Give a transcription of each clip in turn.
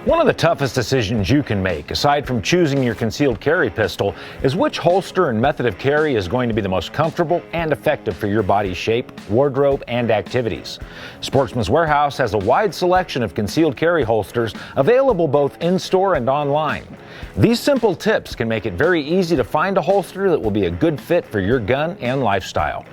One of the toughest decisions you can make, aside from choosing your concealed carry pistol, is which holster and method of carry is going to be the most comfortable and effective for your body's shape, wardrobe, and activities. Sportsman's Warehouse has a wide selection of concealed carry holsters available both in-store and online. These simple tips can make it very easy to find a holster that will be a good fit for your gun and lifestyle.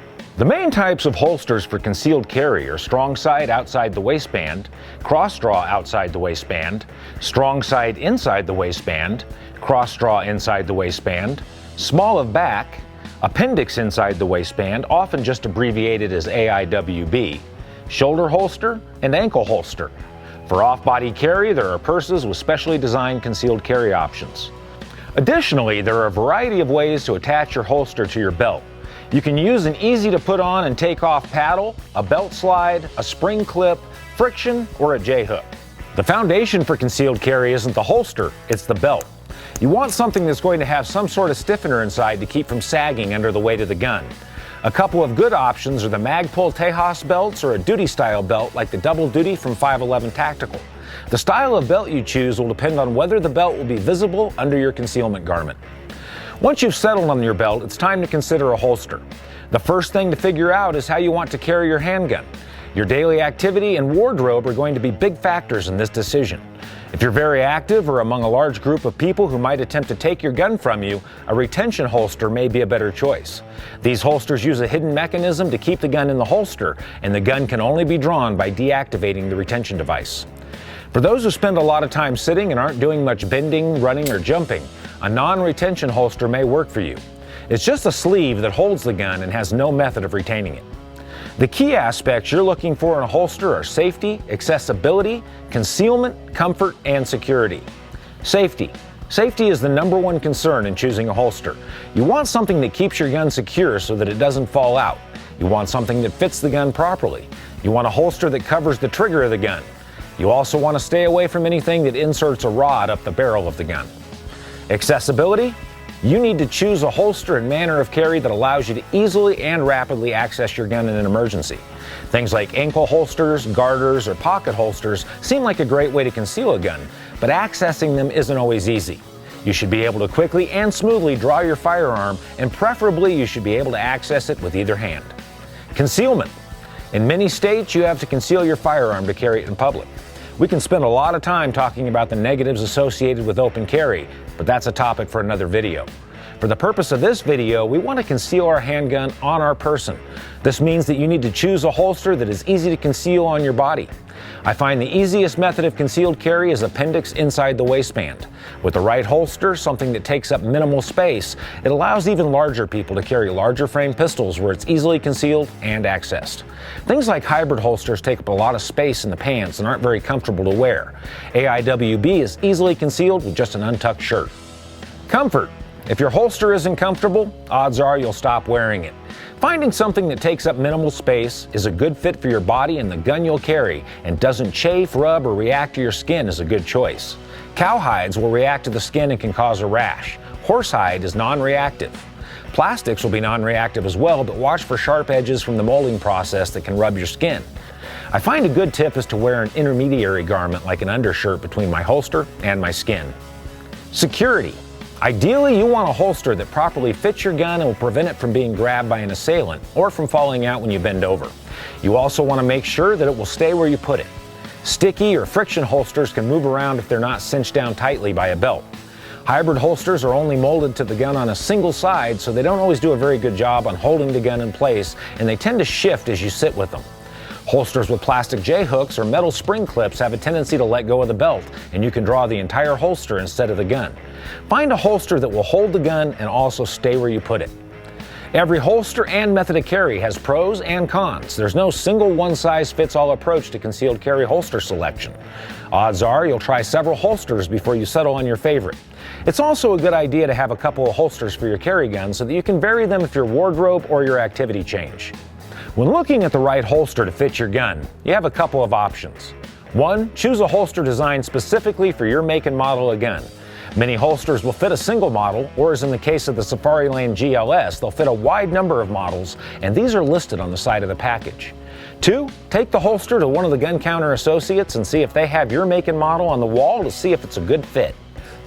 The main types of holsters for concealed carry are strong side outside the waistband, cross draw outside the waistband, strong side inside the waistband, cross draw inside the waistband, small of back, appendix inside the waistband, often just abbreviated as AIWB, shoulder holster, and ankle holster. For off-body carry, there are purses with specially designed concealed carry options. Additionally, there are a variety of ways to attach your holster to your belt. You can use an easy to put on and take off paddle, a belt slide, a spring clip, friction, or a J-hook. The foundation for concealed carry isn't the holster, it's the belt. You want something that's going to have some sort of stiffener inside to keep from sagging under the weight of the gun. A couple of good options are the Magpul Tejas belts or a duty style belt like the Double Duty from 511 Tactical. The style of belt you choose will depend on whether the belt will be visible under your concealment garment. Once you've settled on your belt, it's time to consider a holster. The first thing to figure out is how you want to carry your handgun. Your daily activity and wardrobe are going to be big factors in this decision. If you're very active or among a large group of people who might attempt to take your gun from you, a retention holster may be a better choice. These holsters use a hidden mechanism to keep the gun in the holster, and the gun can only be drawn by deactivating the retention device. For those who spend a lot of time sitting and aren't doing much bending, running, or jumping, a non-retention holster may work for you. It's just a sleeve that holds the gun and has no method of retaining it. The key aspects you're looking for in a holster are safety, accessibility, concealment, comfort, and security. Safety. Safety is the number one concern in choosing a holster. You want something that keeps your gun secure so that it doesn't fall out. You want something that fits the gun properly. You want a holster that covers the trigger of the gun. You also want to stay away from anything that inserts a rod up the barrel of the gun. Accessibility? You need to choose a holster and manner of carry that allows you to easily and rapidly access your gun in an emergency. Things like ankle holsters, garters, or pocket holsters seem like a great way to conceal a gun, but accessing them isn't always easy. You should be able to quickly and smoothly draw your firearm, and preferably you should be able to access it with either hand. Concealment. In many states, you have to conceal your firearm to carry it in public. We can spend a lot of time talking about the negatives associated with open carry, but that's a topic for another video. For the purpose of this video, we want to conceal our handgun on our person. This means that you need to choose a holster that is easy to conceal on your body. I find the easiest method of concealed carry is appendix inside the waistband. With the right holster, something that takes up minimal space, it allows even larger people to carry larger frame pistols where it's easily concealed and accessed. Things like hybrid holsters take up a lot of space in the pants and aren't very comfortable to wear. AIWB is easily concealed with just an untucked shirt. Comfort. If your holster isn't comfortable, odds are you'll stop wearing it. Finding something that takes up minimal space, is a good fit for your body and the gun you'll carry, and doesn't chafe, rub, or react to your skin is a good choice. Cowhides will react to the skin and can cause a rash. Horsehide is non-reactive. Plastics will be non-reactive as well, but watch for sharp edges from the molding process that can rub your skin. I find a good tip is to wear an intermediary garment like an undershirt between my holster and my skin. Security. Ideally, you want a holster that properly fits your gun and will prevent it from being grabbed by an assailant or from falling out when you bend over. You also want to make sure that it will stay where you put it. Sticky or friction holsters can move around if they're not cinched down tightly by a belt. Hybrid holsters are only molded to the gun on a single side, so they don't always do a very good job on holding the gun in place, and they tend to shift as you sit with them. Holsters with plastic J-hooks or metal spring clips have a tendency to let go of the belt, and you can draw the entire holster instead of the gun. Find a holster that will hold the gun and also stay where you put it. Every holster and method of carry has pros and cons. There's no single one-size-fits-all approach to concealed carry holster selection. Odds are you'll try several holsters before you settle on your favorite. It's also a good idea to have a couple of holsters for your carry gun so that you can vary them if your wardrobe or your activity change. When looking at the right holster to fit your gun, you have a couple of options. 1. Choose a holster designed specifically for your make and model of gun. Many holsters will fit a single model, or as in the case of the Safari Lane GLS, they'll fit a wide number of models, and these are listed on the side of the package. 2. Take the holster to one of the gun counter associates and see if they have your make and model on the wall to see if it's a good fit.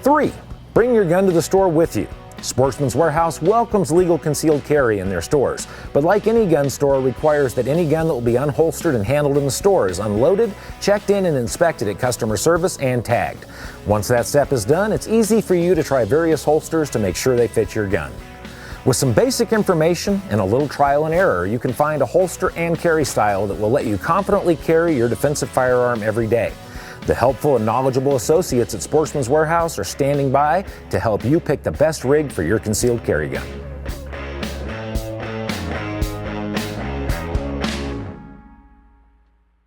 3. Bring your gun to the store with you. Sportsman's Warehouse welcomes legal concealed carry in their stores, but like any gun store, requires that any gun that will be unholstered and handled in the store is unloaded, checked in, and inspected at customer service and tagged. Once that step is done, it's easy for you to try various holsters to make sure they fit your gun. With some basic information and a little trial and error, you can find a holster and carry style that will let you confidently carry your defensive firearm every day. The helpful and knowledgeable associates at Sportsman's Warehouse are standing by to help you pick the best rig for your concealed carry gun.